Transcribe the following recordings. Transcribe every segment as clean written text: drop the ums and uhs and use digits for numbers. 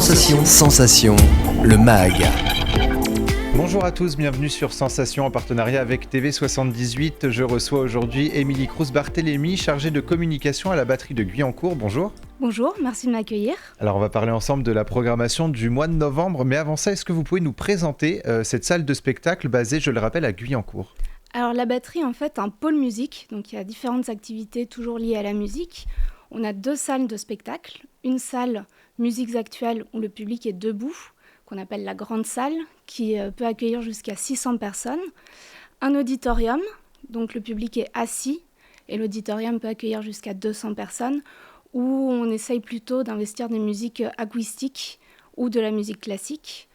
Sensation, le MAG. Bonjour à tous, bienvenue sur Sensation en partenariat avec TV78. Je reçois aujourd'hui Émilie Cruz-Barthélémy, chargée de communication à la batterie de Guyancourt. Bonjour. Bonjour, merci de m'accueillir. Alors on va parler ensemble de la programmation du mois de novembre, mais avant ça, est-ce que vous pouvez nous présenter cette salle de spectacle basée, je le rappelle, à Guyancourt ? Alors la batterie en fait un pôle musique, donc il y a différentes activités toujours liées à la musique. On a 2 salles de spectacle, une salle musiques actuelles où le public est debout, qu'on appelle la grande salle, qui peut accueillir jusqu'à 600 personnes. Un auditorium, donc le public est assis et l'auditorium peut accueillir jusqu'à 200 personnes, où on essaye plutôt d'investir des musiques acoustiques ou de la musique classique.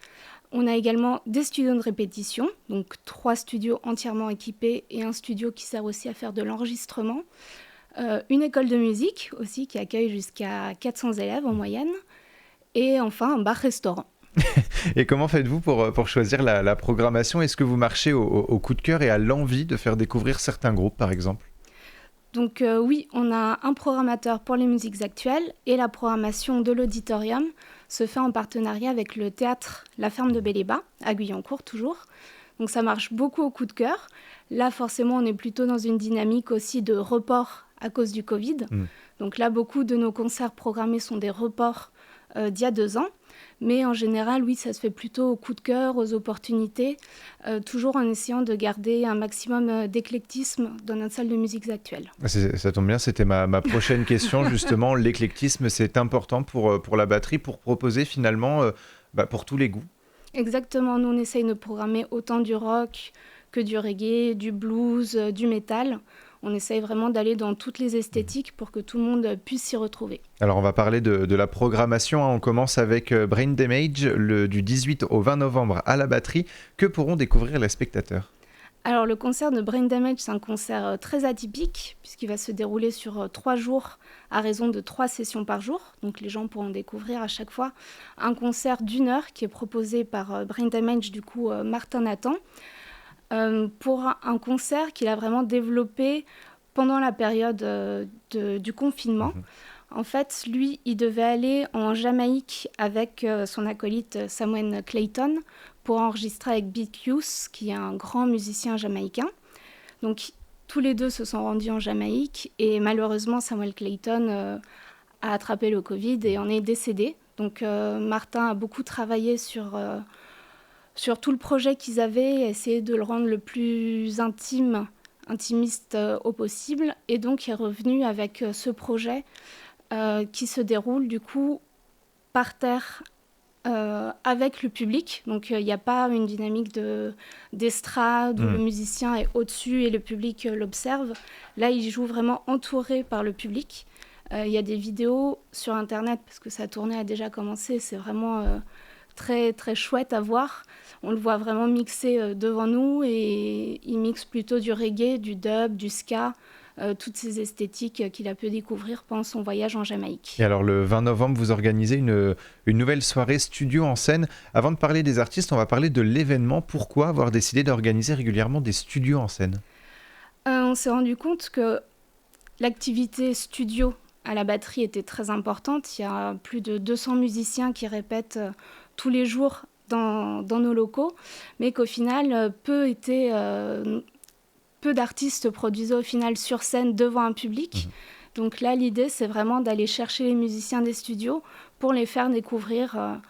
On a également des studios de répétition, donc 3 studios entièrement équipés et un studio qui sert aussi à faire de l'enregistrement. Une école de musique aussi qui accueille jusqu'à 400 élèves en moyenne. Et enfin un bar-restaurant. Et comment faites-vous pour choisir la programmation ? Est-ce que vous marchez au coup de cœur et à l'envie de faire découvrir certains groupes par exemple ? Donc oui, on a un programmateur pour les musiques actuelles et la programmation de l'auditorium se fait en partenariat avec le théâtre La Ferme de Bel-et-Bas, à Guyancourt toujours. Donc ça marche beaucoup au coup de cœur. Là forcément on est plutôt dans une dynamique aussi de report à cause du Covid. Donc là beaucoup de nos concerts programmés sont des reports d'il y a 2 ans. Mais en général, oui, ça se fait plutôt au coup de cœur, aux opportunités, toujours en essayant de garder un maximum d'éclectisme dans notre salle de musiques actuelle. Ça tombe bien, c'était ma prochaine question, justement. L'éclectisme, c'est important pour la batterie, pour proposer finalement pour tous les goûts. Exactement, nous on essaye de programmer autant du rock que du reggae, du blues, du métal. On essaye vraiment d'aller dans toutes les esthétiques pour que tout le monde puisse s'y retrouver. Alors on va parler de la programmation. On commence avec Brain Damage, du 18 au 20 novembre à la batterie. Que pourront découvrir les spectateurs ? Alors le concert de Brain Damage, c'est un concert très atypique puisqu'il va se dérouler sur 3 jours à raison de 3 sessions par jour. Donc les gens pourront découvrir à chaque fois un concert d'1 heure qui est proposé par Brain Damage, du coup Martin Nathan. Pour un concert qu'il a vraiment développé pendant la période du confinement. En fait, lui, il devait aller en Jamaïque avec son acolyte Samuel Clayton pour enregistrer avec Big Youth, qui est un grand musicien jamaïcain. Donc, tous les deux se sont rendus en Jamaïque et malheureusement, Samuel Clayton a attrapé le Covid et en est décédé. Donc, Martin a beaucoup travaillé sur tout le projet qu'ils avaient, essayer de le rendre le plus intimiste au possible. Et donc, il est revenu avec ce projet qui se déroule du coup par terre avec le public. Donc, il n'y a pas une dynamique d'estrade où le musicien est au-dessus et le public l'observe. Là, il joue vraiment entouré par le public. Il y a des vidéos sur Internet parce que sa tournée a déjà commencé. C'est vraiment très, très chouette à voir. On le voit vraiment mixer devant nous et il mixe plutôt du reggae, du dub, du ska, toutes ces esthétiques qu'il a pu découvrir pendant son voyage en Jamaïque. Et alors le 20 novembre, vous organisez une nouvelle soirée studio en scène. Avant de parler des artistes, on va parler de l'événement. Pourquoi avoir décidé d'organiser régulièrement des studios en scène ? On s'est rendu compte que l'activité studio à la batterie était très importante. Il y a plus de 200 musiciens qui répètent tous les jours dans nos locaux, mais qu'au final, peu d'artistes produisaient au final sur scène devant un public. Donc là, l'idée, c'est vraiment d'aller chercher les musiciens des studios pour les faire découvrir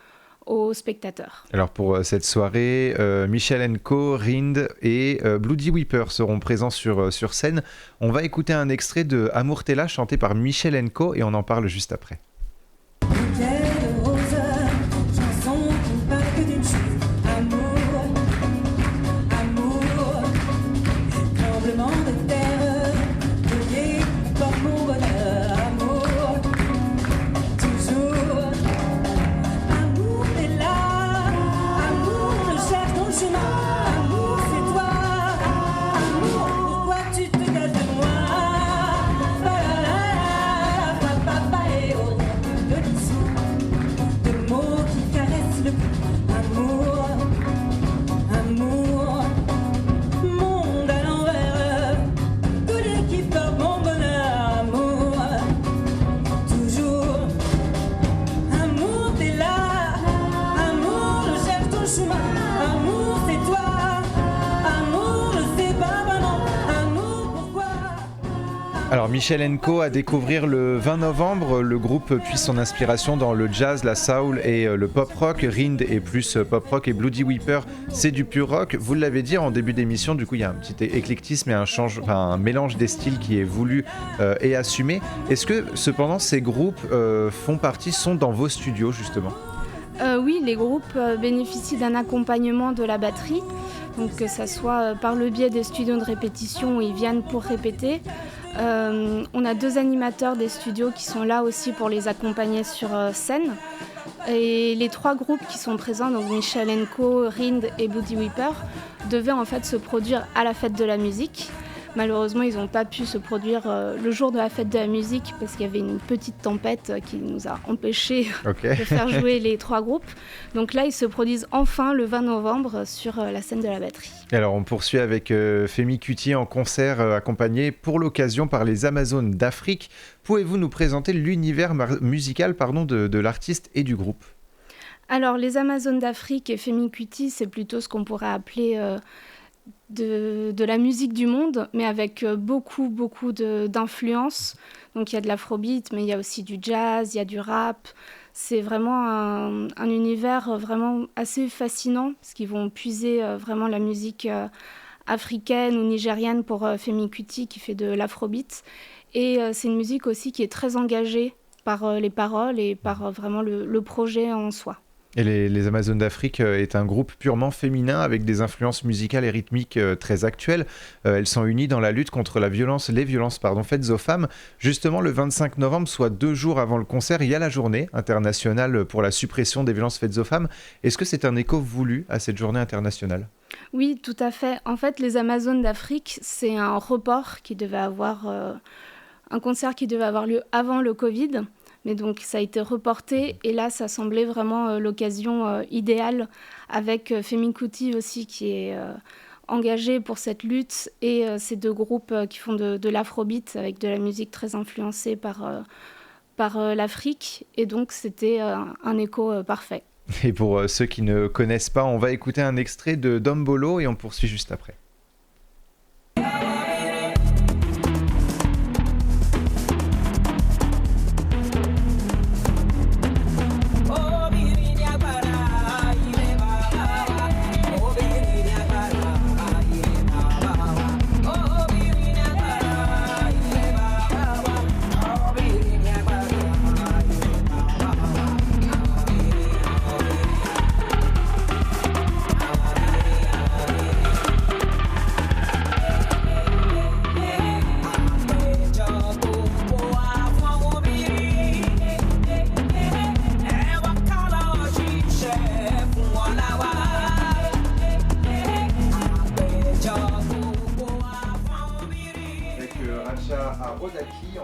aux spectateurs. Alors pour cette soirée, Michel & Co, Rind et Bloody Weeper seront présents sur scène. On va écouter un extrait de Amour Tella chanté par Michel & Co et on en parle juste après. Alors Michel Enco à découvrir le 20 novembre, le groupe puise son inspiration dans le jazz, la soul et le pop rock. Rind est plus pop rock et Bloody Weeper c'est du pur rock. Vous l'avez dit en début d'émission, du coup il y a un petit éclectisme et un mélange des styles qui est voulu et assumé. Est-ce que cependant ces groupes sont dans vos studios justement ? Oui, les groupes bénéficient d'un accompagnement de la batterie, donc que ce soit par le biais des studios de répétition où ils viennent pour répéter. On a 2 animateurs des studios qui sont là aussi pour les accompagner sur scène. Et les 3 groupes qui sont présents, donc Michel Enco, Rind et Bloody Weeper, devaient en fait se produire à la fête de la musique. Malheureusement, ils n'ont pas pu se produire le jour de la fête de la musique parce qu'il y avait une petite tempête qui nous a empêchés de faire jouer les 3 groupes. Donc là, ils se produisent enfin le 20 novembre sur la scène de la batterie. Alors on poursuit avec Femi Kuti en concert accompagné pour l'occasion par les Amazones d'Afrique. Pouvez-vous nous présenter l'univers musical de l'artiste et du groupe ? Alors les Amazones d'Afrique et Femi Kuti, c'est plutôt ce qu'on pourrait appeler de la musique du monde, mais avec beaucoup d'influences. Donc il y a de l'afrobeat, mais il y a aussi du jazz, il y a du rap. C'est vraiment un univers vraiment assez fascinant, parce qu'ils vont puiser vraiment la musique africaine ou nigérienne pour Femi Kuti, qui fait de l'afrobeat. Et c'est une musique aussi qui est très engagée par les paroles et par vraiment le projet en soi. Et les Amazones d'Afrique est un groupe purement féminin avec des influences musicales et rythmiques très actuelles. Elles sont unies dans la lutte contre les violences faites aux femmes. Justement, le 25 novembre, soit 2 jours avant le concert, il y a la journée internationale pour la suppression des violences faites aux femmes. Est-ce que c'est un écho voulu à cette journée internationale ? Oui, tout à fait. En fait, les Amazones d'Afrique, c'est un report qui devait avoir... un concert qui devait avoir lieu avant le Covid. Mais donc ça a été reporté et là ça semblait vraiment l'occasion idéale avec Femi Kuti aussi qui est engagé pour cette lutte et ces 2 groupes qui font de l'afrobeat avec de la musique très influencée par l'Afrique et donc c'était un écho parfait. Et pour ceux qui ne connaissent pas, on va écouter un extrait de Dombolo et on poursuit juste après.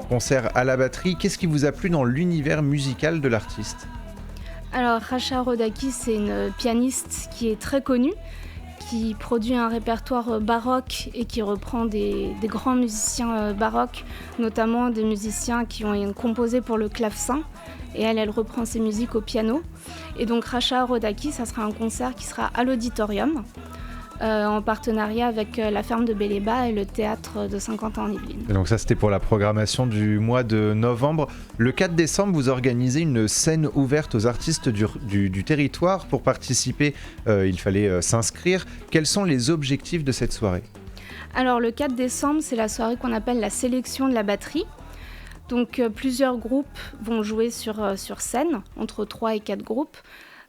Concert à la batterie, qu'est-ce qui vous a plu dans l'univers musical de l'artiste ? Alors Racha Rodaki, c'est une pianiste qui est très connue, qui produit un répertoire baroque et qui reprend des grands musiciens baroques, notamment des musiciens qui ont composé pour le clavecin. Et elle reprend ses musiques au piano. Et donc Racha Rodaki, ça sera un concert qui sera à l'auditorium, en partenariat avec la ferme de Béléba et le théâtre de Saint-Quentin-en-Yvelines. Et donc ça c'était pour la programmation du mois de novembre. Le 4 décembre, vous organisez une scène ouverte aux artistes du territoire. Pour participer, il fallait s'inscrire. Quels sont les objectifs de cette soirée ? Alors le 4 décembre, c'est la soirée qu'on appelle la sélection de la batterie. Donc plusieurs groupes vont jouer sur scène, entre 3 et 4 groupes.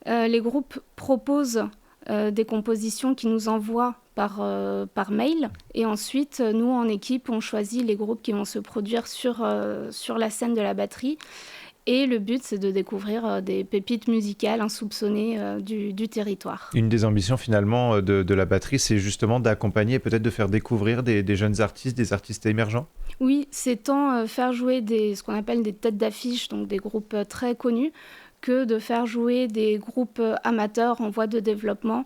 Les groupes proposent des compositions qui nous envoient par mail et ensuite nous en équipe on choisit les groupes qui vont se produire sur la scène de la batterie et le but c'est de découvrir des pépites musicales insoupçonnées du territoire. Une des ambitions finalement de la batterie, c'est justement d'accompagner et peut-être de faire découvrir des jeunes artistes, des artistes émergents. Oui, c'est tant faire jouer ce qu'on appelle des têtes d'affiche, donc des groupes très connus, que de faire jouer des groupes amateurs en voie de développement.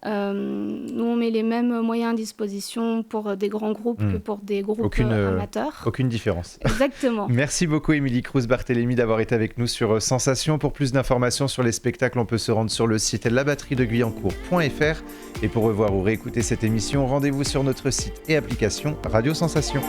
Nous, on met les mêmes moyens à disposition pour des grands groupes que pour des groupes amateurs. Aucune différence. Exactement. Merci beaucoup, Émilie Cruz-Barthélémy, d'avoir été avec nous sur Sensation. Pour plus d'informations sur les spectacles, on peut se rendre sur le site labatteriedeguyancourt.fr. Et pour revoir ou réécouter cette émission, rendez-vous sur notre site et application Radio Sensation.